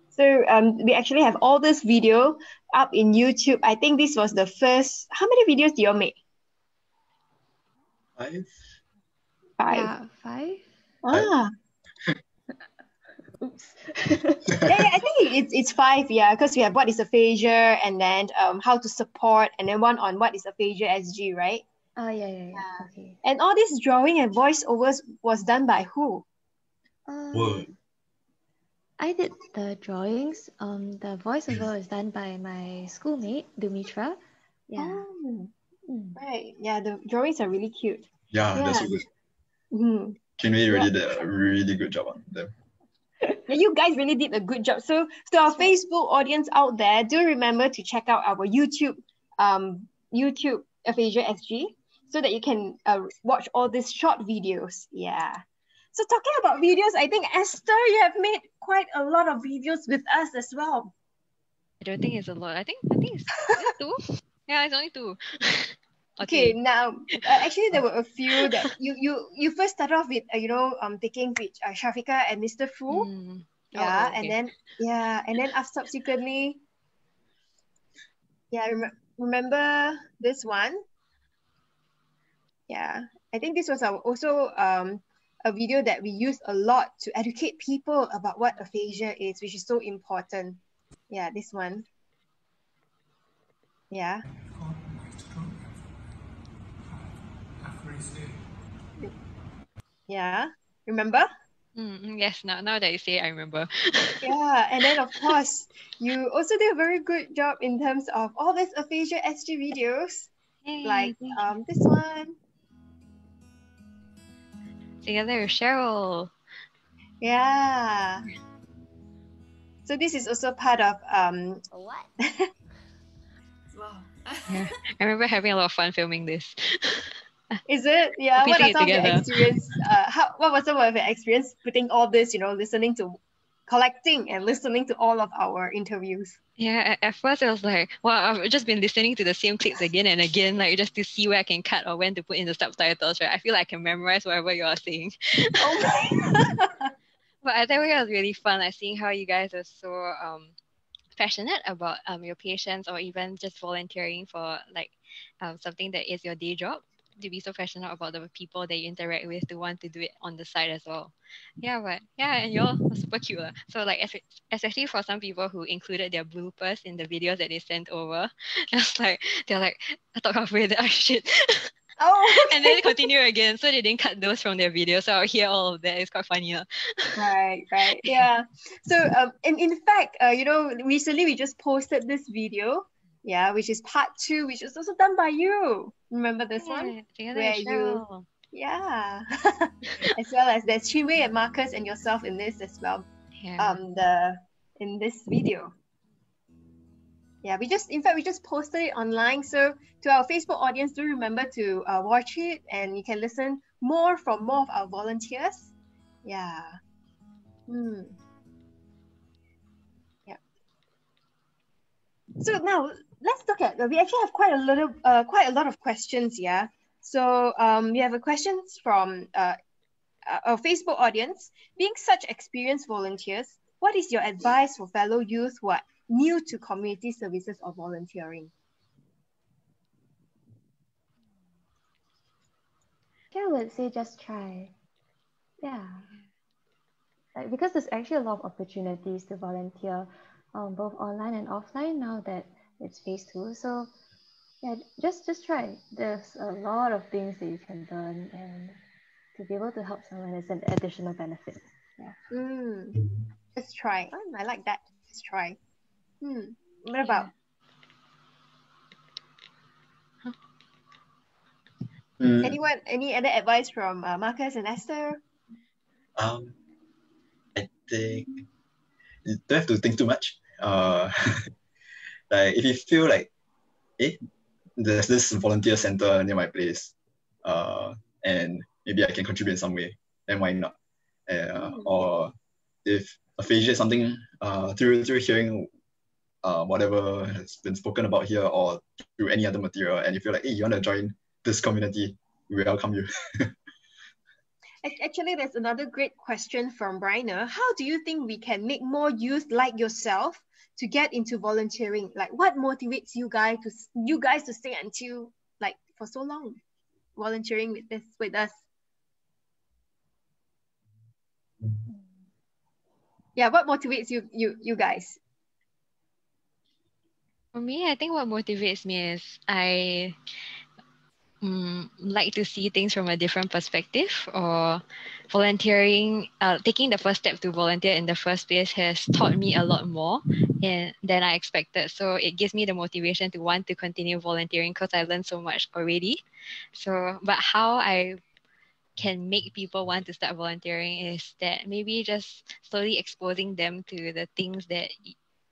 So we actually have all this video up in YouTube. I think this was the first. How many videos do you make? 5. Yeah, 5. Oops. yeah, I think it's 5. Yeah, because we have what is aphasia, and then how to support, and then one on what is aphasia SG, right? Yeah. Okay. And all this drawing and voiceovers was done by who? I did the drawings. The voiceover is done by my schoolmate, Dumitra. Yeah. Right. Yeah, the drawings are really cute. Yeah. They're so good. Chinwe really did a really good job on them. Yeah, you guys really did a good job. So to our Facebook audience out there, do remember to check out our YouTube Aphasia SG so that you can watch all these short videos. Yeah. So talking about videos, I think Esther, you have made quite a lot of videos with us as well. I don't think it's a lot. I think it's 2. Yeah, it's only 2. Okay, now actually there were a few that you first started off with taking with Shafika and Mr. Fu. Yeah, okay. and then subsequently, remember this one? Yeah, I think this was also a video that we used a lot to educate people about what aphasia is, which is so important. Yeah, this one. Yeah. Yeah. Remember? Yes, now that you say it, I remember. Yeah, and then of course, you also did a very good job in terms of all these aphasia SG videos, Yay, like thank you. this one. Together with Cheryl. Yeah. So this is also part of What? Wow. Yeah. I remember having a lot of fun filming this. Is it? Yeah. What Piecing are it some of your together. experience? What was some of your experience putting all this? Listening to, collecting and listening to all of our interviews. Yeah, at first it was like, well, I've just been listening to the same clips again and again, like just to see where I can cut or when to put in the subtitles, right? I feel like I can memorize whatever you are saying. Oh my. But I think it was really fun, like seeing how you guys are so passionate about your patients or even just volunteering for like something that is your day job, to be so passionate about the people that you interact with, to want to do it on the side as well. Yeah, but yeah, and y'all are super cute. So like especially for some people who included their bloopers in the videos that they sent over, it's like they're like, I thought halfway that shit. Oh. And then continue again, so they didn't cut those from their video, so I'll hear all of that. It's quite funny. Right, yeah. So and in fact, recently we just posted this video, yeah, which is part 2, which is also done by you. Remember this one? Together Where with you, Cheryl. yeah, as well as there's Chinwei and Marcus and yourself in this as well. Yeah. In this video. Yeah, we just posted it online. So to our Facebook audience, do remember to watch it, and you can listen from more of our volunteers. Yeah. Yeah. So now let's look at. We actually have quite a lot of questions. Yeah. So we have a questions from our Facebook audience. Being such experienced volunteers, what is your advice for fellow youth who are new to community services or volunteering? I would say just try. Yeah. Like, because there's actually a lot of opportunities to volunteer, both online and offline now that it's phase 2. So yeah, just try. There's a lot of things that you can learn, and to be able to help someone is an additional benefit. Yeah. Just try. I like that. Just try. What about? Anyone? Any other advice from Marcus and Esther? I think you don't have to think too much. Like if you feel like, there's this volunteer center near my place, and maybe I can contribute in some way, then why not? Or if aphasia is something through hearing whatever has been spoken about here or through any other material, and you feel like, hey, you want to join this community, we welcome you. Actually, there's another great question from Bryner. How do you think we can make more youth like yourself to get into volunteering? Like, what motivates you guys to stay until like for so long volunteering with us? Yeah, what motivates you guys? For me, I think what motivates me is I like to see things from a different perspective, or volunteering, taking the first step to volunteer in the first place has taught me a lot more than I expected. So it gives me the motivation to want to continue volunteering because I learned so much already. So, but how I can make people want to start volunteering is that maybe just slowly exposing them to the things that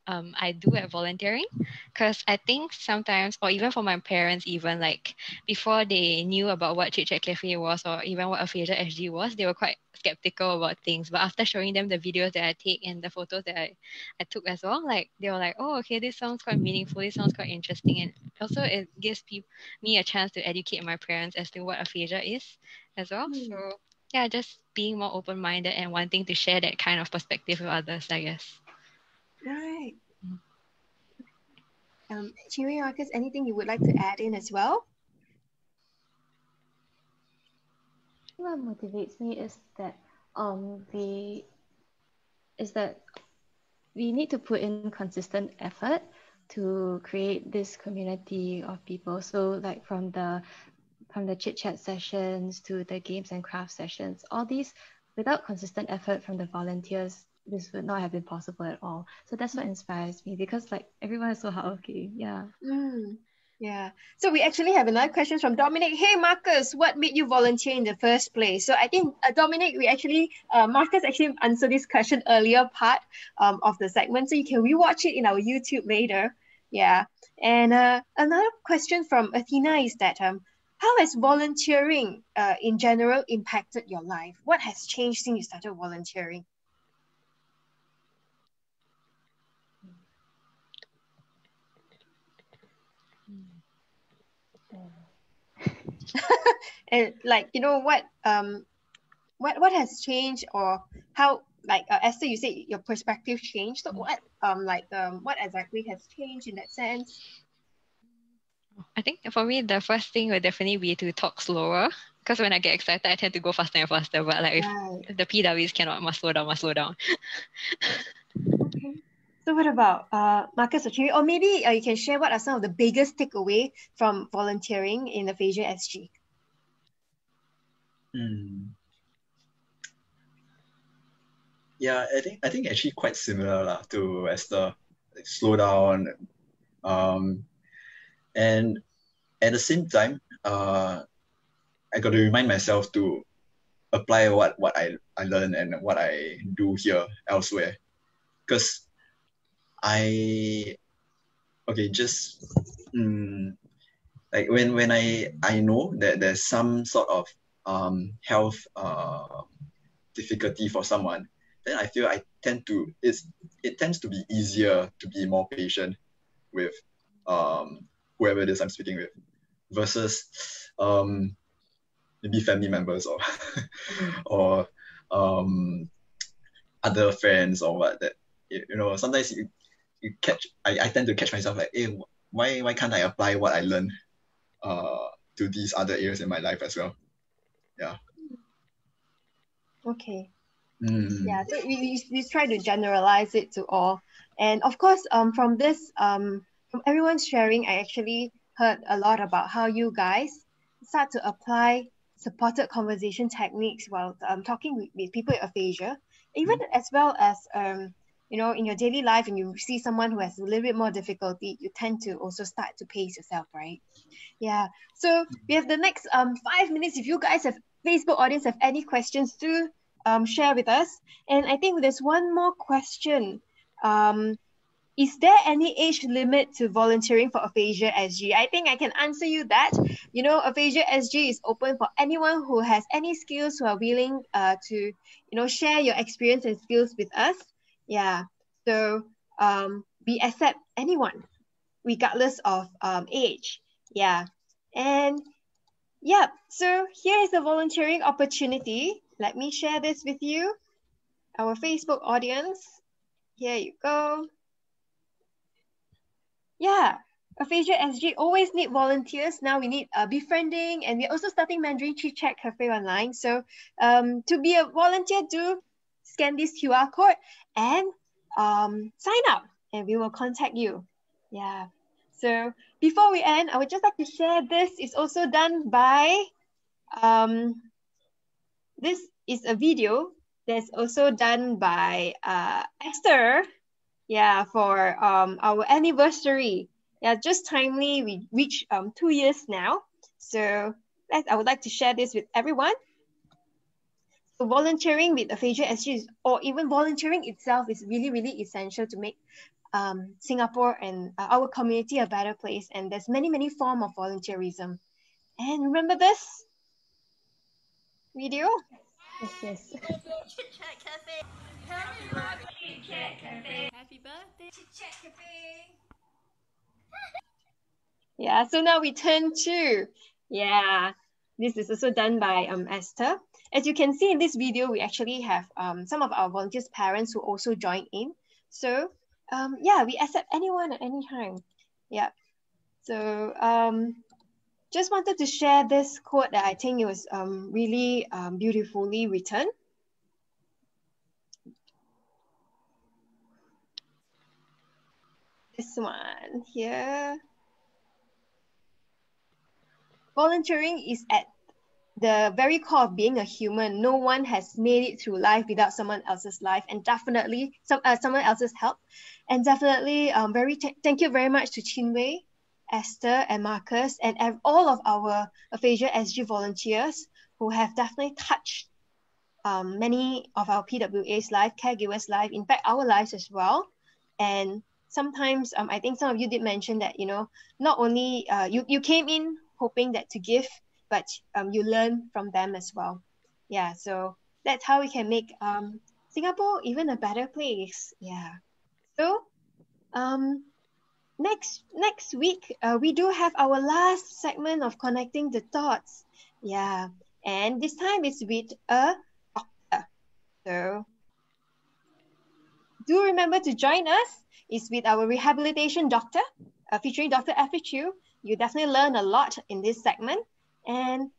I do at volunteering, because I think sometimes, or even for my parents, even like before they knew about what Chit Chat Cafe was or even what Aphasia SG was, they were quite skeptical about things. But after showing them the videos that I take and the photos that I took as well, like they were like, oh, okay, this sounds quite meaningful, this sounds quite interesting. And also it gives me a chance to educate my parents as to what aphasia is as well. So yeah, just being more open-minded and wanting to share that kind of perspective with others, I guess. Right. Chinwei, Marcus, anything you would like to add in as well? What motivates me is that we need to put in consistent effort to create this community of people. So like from the chit chat sessions to the games and craft sessions, all these, without consistent effort from the volunteers, this would not have been possible at all. So that's what inspires me, because like everyone is so hardworking. Yeah. Yeah. So we actually have another question from Dominic. Hey, Marcus, what made you volunteer in the first place? So I think, Dominic, Marcus actually answered this question earlier part of the segment. So you can rewatch it in our YouTube later. Yeah. And another question from Athena is that how has volunteering in general impacted your life? What has changed since you started volunteering? And like, what has changed, or how, like Esther, you said your perspective changed. So what exactly has changed in that sense? I think for me, the first thing would definitely be to talk slower. Because when I get excited, I tend to go faster and faster. But like if the PWs cannot, must slow down. Okay. So what about Marcus or Chiri? Or maybe you can share what are some of the biggest takeaway from volunteering in Aphasia SG? Yeah, I think actually quite similar to Esther. Like, slow down, and at the same time, I got to remind myself to apply what I learn and what I do here elsewhere, because like when I know that there's some sort of health difficulty for someone, then I feel it tends to be easier to be more patient with whoever it is I'm speaking with, versus maybe family members or or other friends or what, that sometimes I tend to catch myself like, hey, why can't I apply what I learned to these other areas in my life as well? Yeah. Okay. Yeah, so we try to generalize it to all. And of course, from everyone's sharing, I actually heard a lot about how you guys start to apply supported conversation techniques while talking with people with aphasia, even as well as in your daily life, and you see someone who has a little bit more difficulty, you tend to also start to pace yourself, right? Yeah. So we have the next 5 minutes. If you guys have Facebook audience have any questions, do share with us. And I think there's one more question. Is there any age limit to volunteering for Aphasia SG? I think I can answer you that. Aphasia SG is open for anyone who has any skills, who are willing to share your experience and skills with us. Yeah. So we accept anyone, regardless of age. Yeah. And yeah, so here is the volunteering opportunity. Let me share this with you, our Facebook audience. Here you go. Yeah, Aphasia SG always need volunteers. Now we need befriending, and we're also starting Mandarin Chit Chat Cafe online. So to be a volunteer, do scan this QR code and sign up, and we will contact you. Yeah. So before we end, I would just like to share this is also done by this is a video that's also done by Esther. Yeah, for our anniversary. Yeah, just timely, we reached 2 years now. So I would like to share this with everyone. So volunteering with Aphasia SG, or even volunteering itself, is really, really essential to make Singapore and our community a better place. And there's many, many forms of volunteerism. And remember this video? Yes. Chit Chat Cafe. Happy birthday, Chit Chat Cafe. Happy birthday, Chit Chat Cafe. Yeah, so now we turn to, this is also done by Esther. As you can see in this video, we actually have some of our volunteers' parents who also join in. So we accept anyone at any time. Yeah. So just wanted to share this quote that I think it was really beautifully written. This one here. Volunteering is at the very core of being a human. No one has made it through life without someone else's life, and definitely someone else's help. And definitely, thank you very much to Chinwei, Esther, and Marcus, and all of our Aphasia SG volunteers who have definitely touched many of our PWA's life, caregivers' life, in fact, our lives as well. And sometimes, I think some of you did mention that, not only you came in hoping that to give, but you learn from them as well. Yeah, so that's how we can make Singapore even a better place. Yeah. So next week we do have our last segment of connecting the dots. Yeah, and this time it's with a doctor. So do remember to join us. It's with our rehabilitation doctor, featuring Dr. Effie Chu. You definitely learn a lot in this segment. And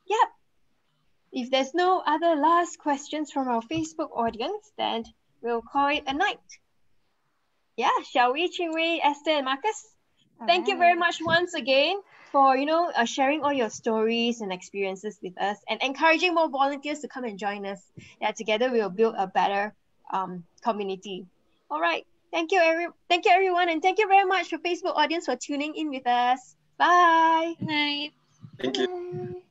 yeah, if there's no other last questions from our Facebook audience, then we'll call it a night. Yeah, shall we, Chinwei, Esther, and Marcus? Thank you very much once again for sharing all your stories and experiences with us, and encouraging more volunteers to come and join us. Yeah, together we will build a better community. All right. Thank you everyone, and thank you very much for Facebook audience for tuning in with us. Bye. Good night. Thank you.